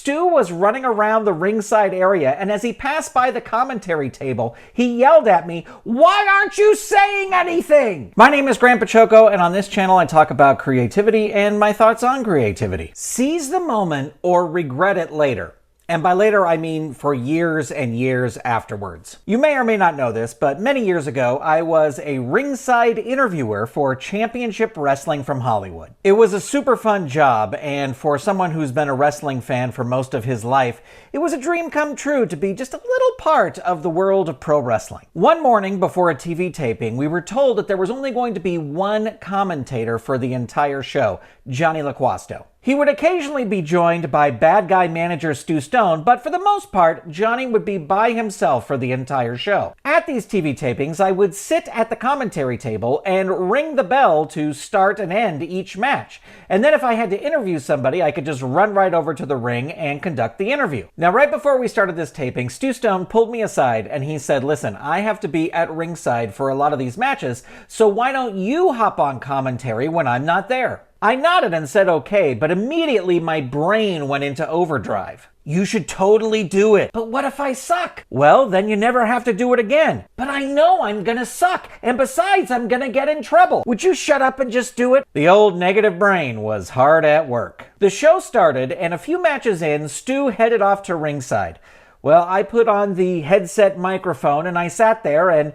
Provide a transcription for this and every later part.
Stu was running around the ringside area, and as he passed by the commentary table, he yelled at me, "Why aren't you saying anything?" My name is Grant Baciocco, and on this channel I talk about creativity and my thoughts on creativity. Seize the moment or regret it later. And by later, I mean for years and years afterwards. You may or may not know this, but many years ago, I was a ringside interviewer for Championship Wrestling from Hollywood. It was a super fun job, and for someone who's been a wrestling fan for most of his life, it was a dream come true to be just a little part of the world of pro wrestling. One morning before a TV taping, we were told that there was only going to be one commentator for the entire show, Johnny LaQuasto. He would occasionally be joined by bad guy manager Stu Stone, but for the most part, Johnny would be by himself for the entire show. At these TV tapings, I would sit at the commentary table and ring the bell to start and end each match. And then if I had to interview somebody, I could just run right over to the ring and conduct the interview. Now, right before we started this taping, Stu Stone pulled me aside and he said, "Listen, I have to be at ringside for a lot of these matches, so why don't you hop on commentary when I'm not there?" I nodded and said okay, but immediately my brain went into overdrive. "You should totally do it." "But what if I suck?" "Well, then you never have to do it again." "But I know I'm gonna suck, and besides, I'm gonna get in trouble. Would you shut up and just do it?" The old negative brain was hard at work. The show started, and a few matches in, Stu headed off to ringside. Well, I put on the headset microphone and I sat there and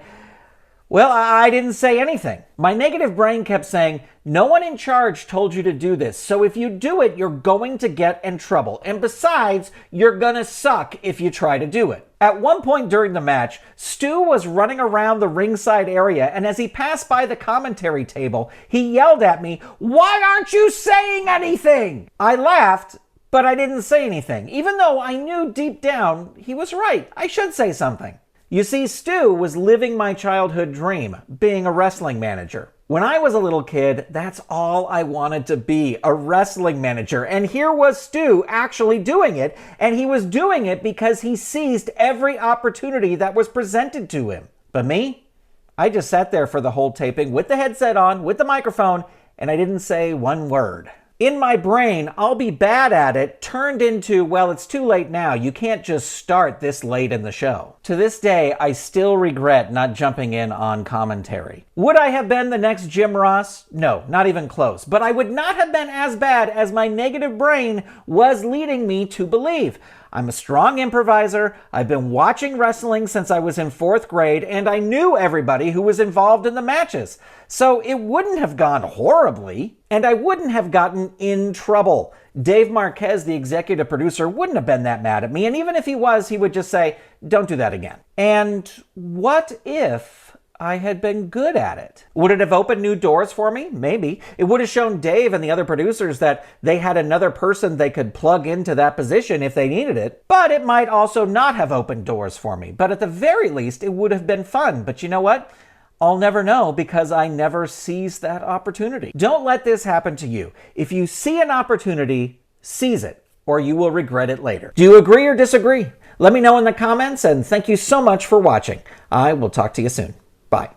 well, I didn't say anything. My negative brain kept saying, "No one in charge told you to do this, so if you do it, you're going to get in trouble. And besides, you're gonna suck if you try to do it." At one point during the match, Stu was running around the ringside area, and as he passed by the commentary table, he yelled at me, "Why aren't you saying anything?" I laughed, but I didn't say anything, even though I knew deep down he was right. I should say something. You see, Stu was living my childhood dream, being a wrestling manager. When I was a little kid, that's all I wanted to be, a wrestling manager. And here was Stu actually doing it, and he was doing it because he seized every opportunity that was presented to him. But me? I just sat there for the whole taping with the headset on, with the microphone, and I didn't say one word. In my brain, "I'll be bad at it" turned into, well, it's too late now. You can't just start this late in the show. To this day, I still regret not jumping in on commentary. Would I have been the next Jim Ross? No, not even close. But I would not have been as bad as my negative brain was leading me to believe. I'm a strong improviser. I've been watching wrestling since I was in 4th grade, and I knew everybody who was involved in the matches. So it wouldn't have gone horribly, and I wouldn't have gotten in trouble. Dave Marquez, the executive producer, wouldn't have been that mad at me, and even if he was, he would just say, "Don't do that again." And what if I had been good at it? Would it have opened new doors for me? Maybe. It would have shown Dave and the other producers that they had another person they could plug into that position if they needed it. But it might also not have opened doors for me. But at the very least, it would have been fun. But you know what? I'll never know because I never seized that opportunity. Don't let this happen to you. If you see an opportunity, seize it, or you will regret it later. Do you agree or disagree? Let me know in the comments, and thank you so much for watching. I will talk to you soon. Bye.